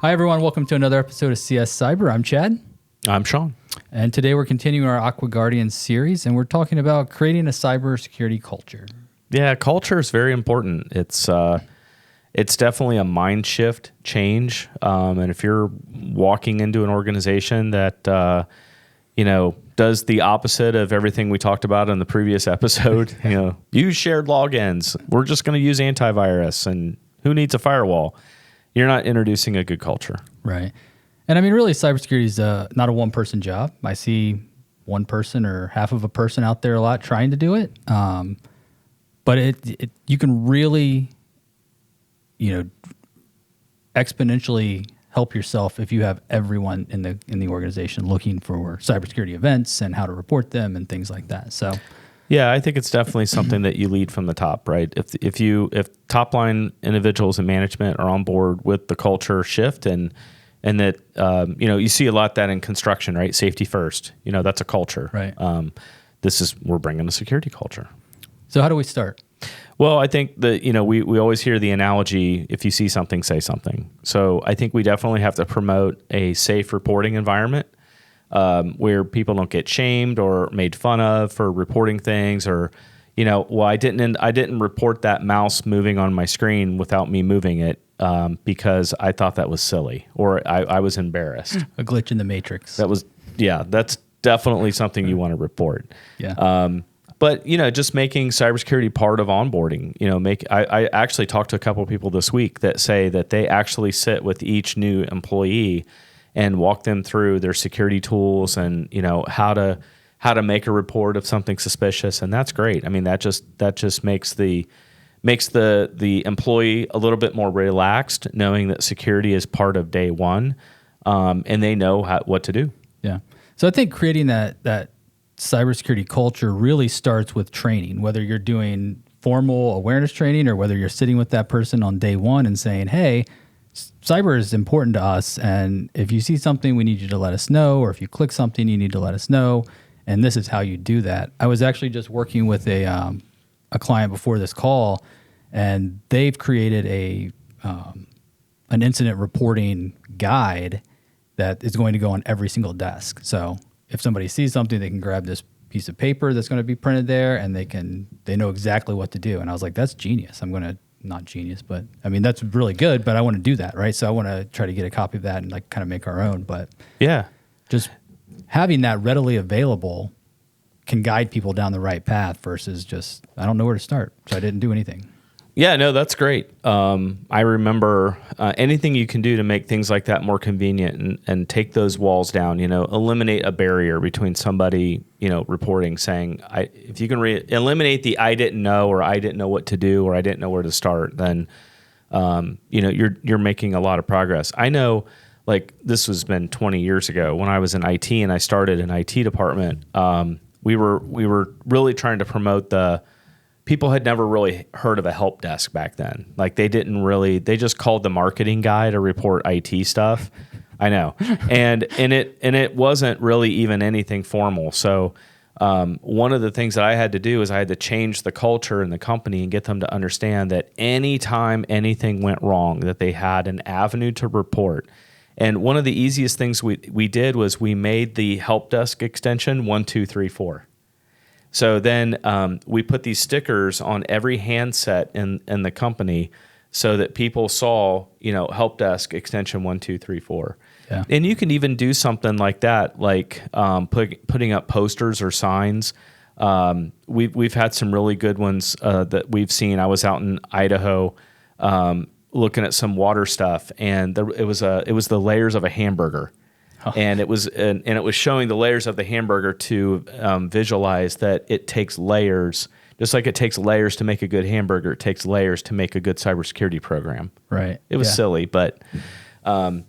Hi, everyone. Welcome to another episode of CS Cyber. I'm Chad. I'm Sean. And today we're continuing our Aqua Guardian series, and we're talking about creating a cybersecurity culture. Yeah, culture is very important. It's definitely a mind shift change. And if you're walking into an organization that, does the opposite of everything we talked about in the previous episode, use shared logins. We're just going to use antivirus, and who needs a firewall? You're not introducing a good culture. Right. And I mean, really, cybersecurity is not a one-person job. I see one person or half of a person out there a lot trying to do it. But you can really, exponentially help yourself if you have everyone in the organization looking for cybersecurity events and how to report them and things like that. So, yeah, I think it's definitely something that you lead from the top, right? If top line individuals and management are on board with the culture shift and that you see a lot that in construction, right? Safety first, that's a culture, right? We're bringing a security culture. So how do we start? Well, I think that, we always hear the analogy, if you see something, say something. So I think we definitely have to promote a safe reporting environment where people don't get shamed or made fun of for reporting things or, I didn't report that mouse moving on my screen without me moving it because I thought that was silly or I was embarrassed. A glitch in the matrix. That's definitely something you want to report. Yeah. But, just making cybersecurity part of onboarding, I actually talked to a couple of people this week that say that they actually sit with each new employee and walk them through their security tools and, how to make a report of something suspicious. And that's great. I mean, that just makes the employee a little bit more relaxed, knowing that security is part of day one, and they know what to do. Yeah. So I think creating that cybersecurity culture really starts with training, whether you're doing formal awareness training or whether you're sitting with that person on day one and saying, hey, cyber is important to us. And if you see something, we need you to let us know. Or if you click something, you need to let us know. And this is how you do that. I was actually just working with a client before this call, and they've created an incident reporting guide that is going to go on every single desk. So if somebody sees something, they can grab this piece of paper that's going to be printed there, and they know exactly what to do. And I was like, that's genius. Not genius, but I mean, that's really good, but I want to do that, right? So I want to try to get a copy of that and kind of make our own. But yeah, just having that readily available can guide people down the right path versus just, I don't know where to start, so I didn't do anything. Yeah, no, that's great. I remember anything you can do to make things like that more convenient and take those walls down, eliminate a barrier between somebody, reporting, saying, if you can eliminate the I didn't know or I didn't know what to do or I didn't know where to start, then, you're making a lot of progress. I know, this has been 20 years ago when I was in IT and I started an IT department. We were really trying to promote people had never really heard of a help desk back then. They just called the marketing guy to report IT stuff. I know. And it wasn't really even anything formal. So one of the things that I had to do is I had to change the culture in the company and get them to understand that anytime anything went wrong, that they had an avenue to report. And one of the easiest things we did was we made the help desk extension 1234. So then we put these stickers on every handset in the company so that people saw, help desk extension 1234. Yeah. And you can even do something like that, putting up posters or signs. We've had some really good ones that we've seen. I was out in Idaho looking at some water stuff, and it was the layers of a hamburger. Oh. And it was showing the layers of the hamburger to visualize that it takes layers, just like it takes layers to make a good hamburger. It takes layers to make a good cybersecurity program. Right. It was silly, but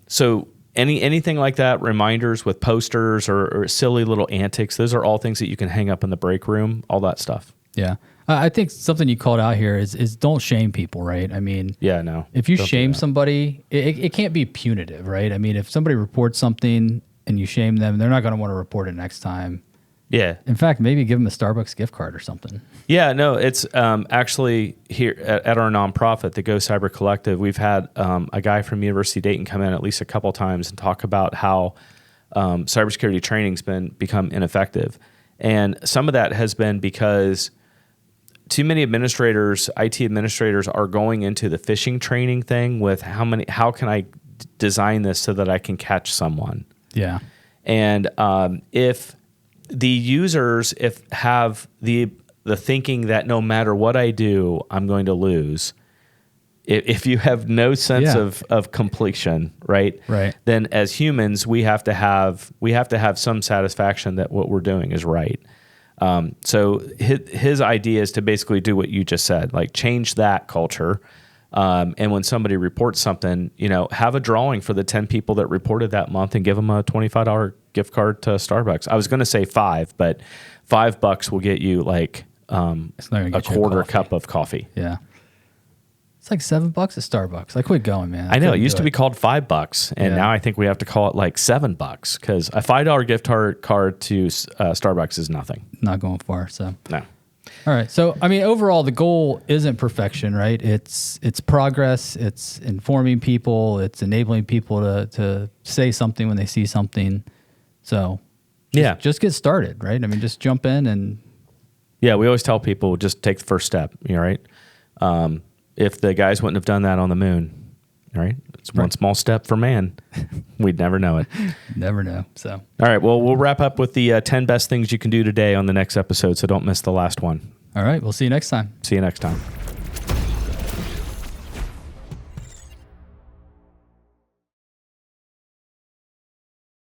so anything like that, reminders with posters or silly little antics. Those are all things that you can hang up in the break room. All that stuff. Yeah. I think something you called out here is don't shame people, right? I mean, yeah, no. If you shame somebody, it can't be punitive, right? I mean, if somebody reports something and you shame them, they're not going to want to report it next time. Yeah. In fact, maybe give them a Starbucks gift card or something. Yeah, no, it's actually here at our nonprofit, the Go Cyber Collective, we've had a guy from University of Dayton come in at least a couple times and talk about how cybersecurity training's become ineffective. And some of that has been because too many administrators, IT administrators, are going into the phishing training thing with how can I design this so that I can catch someone? Yeah. And if the users have the thinking that no matter what I do, I'm going to lose. If you have no sense of completion, right? Right. Then as humans, we have to have some satisfaction that what we're doing is right. So his idea is to basically do what you just said, like change that culture. And when somebody reports something, have a drawing for the 10 people that reported that month and give them a $25 gift card to Starbucks. I was going to say $5, but $5 will get you like a quarter cup of coffee. Yeah. It's like $7 at Starbucks. I quit going, man. I know it used to be called $5, and now I think we have to call it like $7 because a $5 gift card to Starbucks is nothing. Not going far. So no. All right. So I mean, overall, the goal isn't perfection, right? It's progress. It's informing people. It's enabling people to say something when they see something. So just get started, right? I mean, just jump in and. Yeah, we always tell people just take the first step. Right. If the guys wouldn't have done that on the moon, right? It's one small step for man. We'd never know it. Never know. So, all right. Well, we'll wrap up with the 10 best things you can do today on the next episode. So don't miss the last one. All right. We'll see you next time. See you next time.